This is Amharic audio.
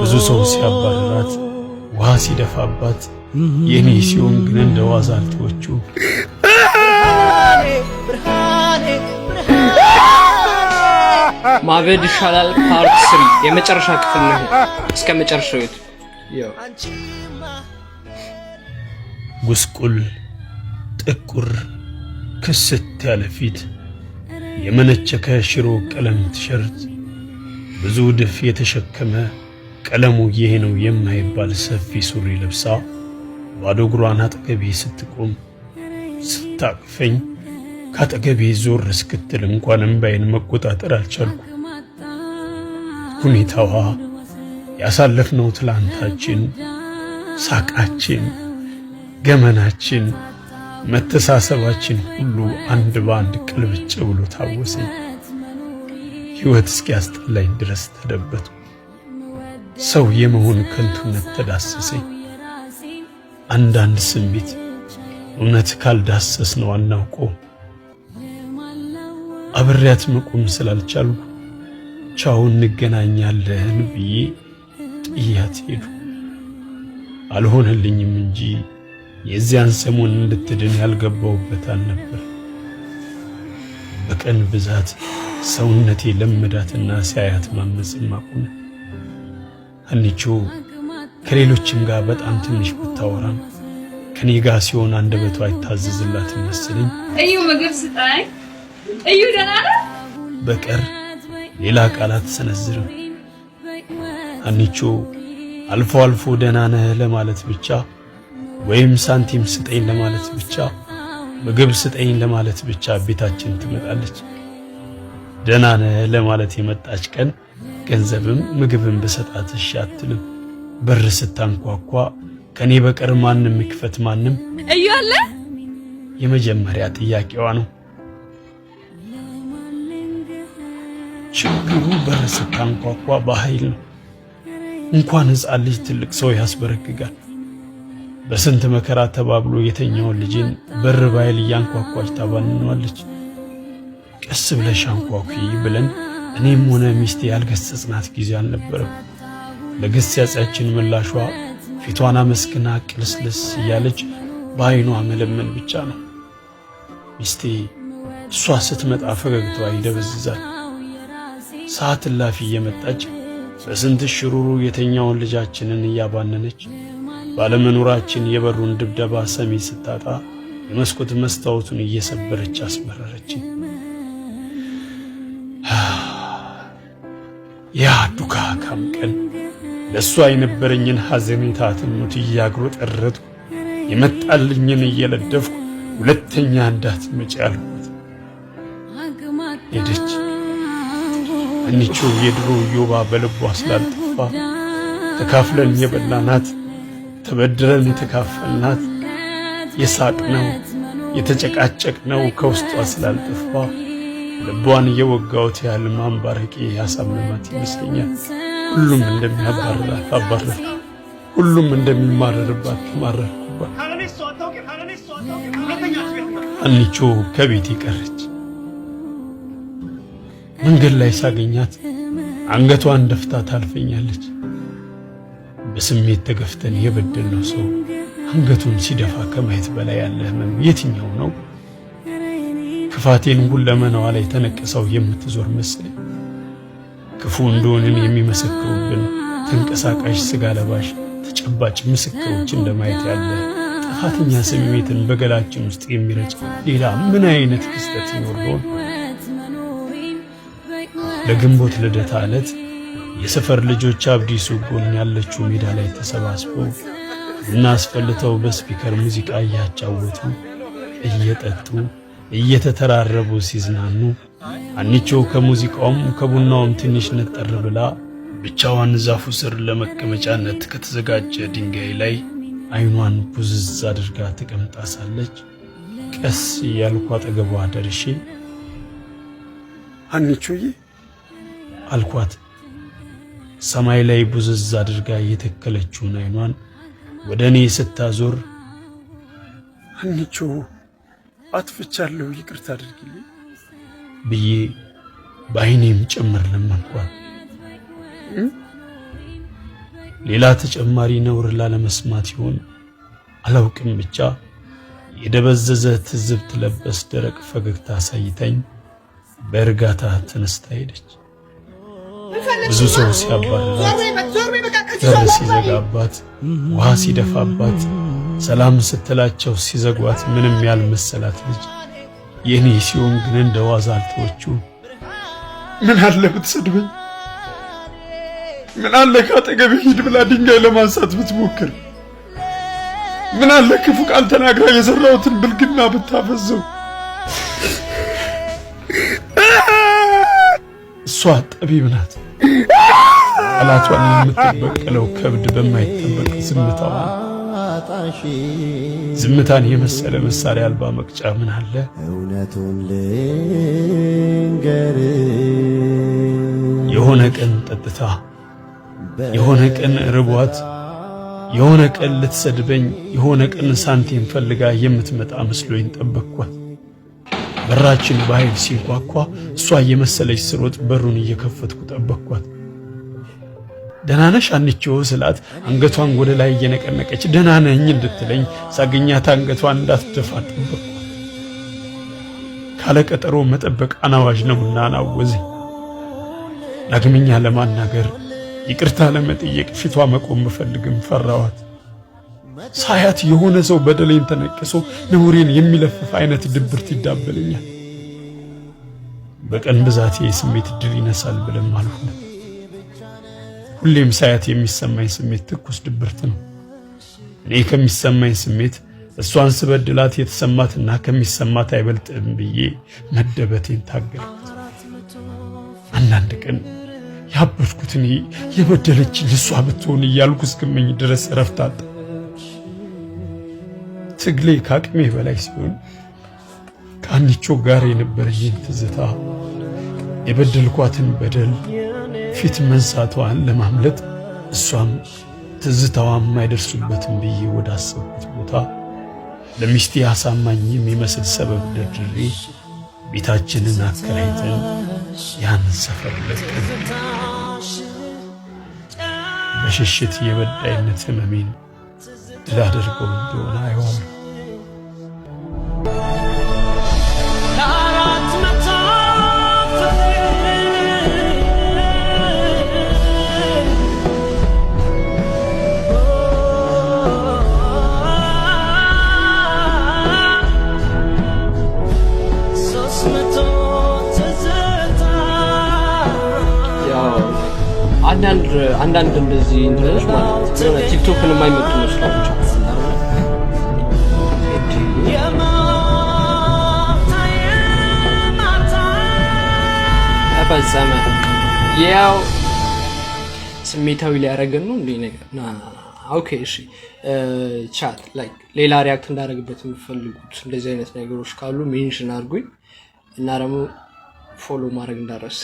ብዙ ሰው ሲያባርራት ውሃ ሲደፋባት የኔ ሲሆን ግን እንደዋዛ አልተወችው። ማበድ ይሻላል ፓርት 3 የመጨረሻ ክፍል ነው። እስከ መጨረሻው ያው ጉስቁል ጥቁር ክስት ያለ ፊት የመነቸከ ሽሮ ቀለም ቲሸርት ብዙ ድፍ የተሸከመ ቀለሙ ይሄ ነው የማይባል ሰፊ ሱሪ ለብሳ ባዶ እግሯን አጠገቤ ስትቆም ስታቅፈኝ ካጠገቤ ዞር እስክትል እንኳን እንባዬን መቆጣጠር አልቻልኩ። ሁኔታዋ ያሳለፍነው ትላንታችን፣ ሳቃችን፣ ገመናችን፣ መተሳሰባችን ሁሉ አንድ በአንድ ቅልብጭ ብሎ ታወሰኝ። ሕይወት እስኪያስጠላኝ ድረስ ተደበቱ። ሰው የመሆን ከንቱነት ተዳሰሰኝ። አንዳንድ ስሜት እውነት ካልዳሰስ ነው አናውቀው። አብሬያት መቆም ስላልቻልኩ ቻው እንገናኛለን ብዬ ጥያት ሄዱ። አልሆነልኝም እንጂ የዚያን ሰሞን እንድትድን ያልገባውበት አልነበር። በቀን ብዛት ሰውነቴ ለመዳትና ሲያያት ማመጽን ማቆም። አንቺ ከሌሎችም ጋር በጣም ትንሽ ብታወራም ከኔ ጋር ሲሆን አንደበቷ አይታዘዝላትም መሰለኝ። እዩ ምግብ ስጠኝ፣ እዩ ደህና ነህ በቀር ሌላ ቃላት ሰነዝርም። አንቺ አልፎ አልፎ ደህና ነህ ለማለት ብቻ ወይም ሳንቲም ስጠኝ ለማለት ብቻ፣ ምግብ ስጠኝ ለማለት ብቻ ቤታችን ትመጣለች። ደህና ነህ ለማለት የመጣች ቀን ገንዘብም ምግብም በሰጣት እሺ አትልም። በር ስታንኳኳ ከኔ በቀር ማንም ይክፈት ማንም እዩ አለ የመጀመሪያ ጥያቄዋ ነው። ችግሩ በር ስታንኳኳ በኃይል ነው። እንኳን ሕፃን ልጅ ትልቅ ሰው ያስበረግጋል። በስንት መከራ ተባብሎ የተኛውን ልጅን በር ባይል እያንኳኳች ታባንነዋለች። ቀስ ብለሽ አንኳኩ ብለን እኔም ሆነ ሚስቴ ያልገሰጽናት ጊዜ አልነበረም። ለገሰጻችን ምላሿ ፊቷን አመስግና ቅልስልስ እያለች በዓይኗ መለመን ብቻ ነው። ሚስቴ እሷ ስትመጣ ፈገግታዋ ይደበዝዛል። ሰዓት እላፊ እየመጣች በስንት ሽሩሩ የተኛውን ልጃችንን እያባነነች ባለመኖራችን የበሩን ድብደባ ሰሚ ስታጣ የመስኮት መስታወቱን እየሰበረች አስመረረችን። ያ ዱካካም ቀን ለሷ የነበረኝን ሐዘኔታ ትሙት እያግሮጠረጥኩ የመጣልኝን እየለደፍኩ ሁለተኛ እንዳትመጪ አልኩት። ሄደች። አንቺ የድሮ ዮባ በልቧ ስላልጠፋ ተካፍለን የበላናት ተበድረን የተካፈልናት የሳቅነው የተጨቃጨቅነው ከውስጧ ስላልጠፋ ልቧን የወጋውት ያህል ማንባረቄ ያሳመማት ይመስለኛል። ሁሉም እንደሚያባርራት አባረርኩ፣ ሁሉም እንደሚማረርባት ተማረርኩባት። አንቺ ከቤት ቀረች። መንገድ ላይ ሳገኛት አንገቷን ደፍታ ታልፈኛለች። በስሜት ተገፍተን የበደልነው ሰው አንገቱን ሲደፋ ከማየት በላይ ያለ ህመም የትኛው ነው? ክፋቴን ሁለመናዋ ላይ ተነቅሰው የምትዞር መስለኝ። ክፉ እንደሆንን የሚመሰክሩብን ተንቀሳቃሽ ስጋ ለባሽ ተጨባጭ ምስክሮች እንደማየት ያለ ጥፋተኛ ስሜትን በገላችን ውስጥ የሚረጭ ሌላ ምን አይነት ክስተት ይኖር ይሆን? ለግንቦት ልደታ ዕለት የሰፈር ልጆች አብዲሱ ጎን ያለችው ሜዳ ላይ ተሰባስበው ቡና አስፈልተው በስፒከር ሙዚቃ እያጫወቱ እየጠጡ እየተተራረቡ ሲዝናኑ አንቺ ከሙዚቃውም ከቡናውም ትንሽ ነጠር ብላ ብቻዋን ዛፉ ስር ለመቀመጫነት ከተዘጋጀ ድንጋይ ላይ አይኗን ቡዝዝ አድርጋ ተቀምጣ ሳለች ቀስ ያልኩ አጠገቧ ደርሼ አንቺዬ አልኳት። ሰማይ ላይ ቡዝዝ አድርጋ የተከለችውን አይኗን ወደኔ ስታዞር አንቺ አጥፍቻለሁ ይቅርታ አድርጊልኝ ብዬ በአይኔም ጭምር ለመንኳት። ሌላ ተጨማሪ ነውር ላለመስማት ይሆን አላውቅም ብቻ የደበዘዘ ትዝብት ለበስ ደረቅ ፈገግታ ሳይታኝ በእርጋታ ተነስታ ሄደች። ብዙ ሰው ሲያባርራት በር ሲዘጋባት ውሃ ሲደፋባት ሰላም ስትላቸው ሲዘጓት ምንም ያልመሰላት ልጅ የኔ ሲሆን ግን እንደዋዛ አልተወችው። ምን አለ ብትሰድበኝ፣ ምን አለ ካጠገቤ ሂድ ብላ ድንጋይ ለማንሳት ብትሞክር፣ ምን አለ ክፉ ቃል ተናግራ የዘራሁትን ብልግና ብታፈዘው። እሷ ጠቢብ ናት። ጠላቷን የምትበቀለው ከብድ በማይጠበቅ ዝምታዋ። ዝምታን የመሰለ መሳሪያ አልባ መቅጫ ምን አለ? እውነቱን ልንገር የሆነ ቀን ጠጥታ፣ የሆነ ቀን ርቧት፣ የሆነ ቀን ልትሰድበኝ፣ የሆነ ቀን ሳንቲም ፈልጋ የምትመጣ መስሎኝ ጠበቅኳት። በራችን በኃይል ሲንኳኳ እሷ የመሰለች ስሮጥ በሩን እየከፈትኩ ጠበቅኳት። ደህና ነሽ አንቺው ስላት አንገቷን ወደ ላይ እየነቀነቀች ደህና ነኝ እንድትለኝ ሳገኛት አንገቷን እንዳትደፋ ጠበቅኳት። ካለ ቀጠሮ መጠበቅ አናዋጅ ነውና አናወዘኝ። ዳግመኛ ለማናገር ይቅርታ ለመጠየቅ ፊቷ መቆም ብፈልግም ፈራዋት። ሳያት የሆነ ሰው በደሌን ተነቅሶ ነውሬን የሚለፍፍ አይነት ድብርት ይዳበለኛል። በቀን ብዛቴ ስሜት ድል ይነሳል ብለም አልሆነ። ሁሌም ሳያት የሚሰማኝ ስሜት ትኩስ ድብርት ነው። እኔ ከሚሰማኝ ስሜት እሷን ስበድላት የተሰማትና ከሚሰማት አይበልጥም ብዬ መደበቴን ታገልኩት። አንዳንድ ቀን ያበድኩት እኔ የበደለችኝ እሷ ብትሆን እያልኩ እስክመኝ ድረስ እረፍት አጣሁ። ትግሌ ከአቅሜ በላይ ሲሆን ከአንቺ ጋር የነበረኝን ትዝታ የበደልኳትን በደል ፊት መንሳቷን ለማምለጥ እሷም ትዝታዋም አይደርሱበትም ብዬ ወደ አሰብኩት ቦታ ለሚስቴ አሳማኝ የሚመስል ሰበብ ደርድሬ ቤታችንን አከራይተን ያን ሰፈር ለቀን በሽሽት የበዳይነት ህመሜን ድል አድርገው እንደሆነ አይዋለሁ። አንዳንድ እንደዚህ እንትኖች ማለት ነው ቲክቶክን የማይመጡ መስሏቸው ተፈጸመ። ያው ስሜታዊ ሊያረገን ነው እንዴ ነገር ኦኬ እሺ ቻት ላይክ ሌላ ሪአክት እንዳደረግበት የምትፈልጉት እንደዚህ አይነት ነገሮች ካሉ ሜንሽን አድርጉኝ እና ደግሞ ፎሎ ማድረግ እንዳረስ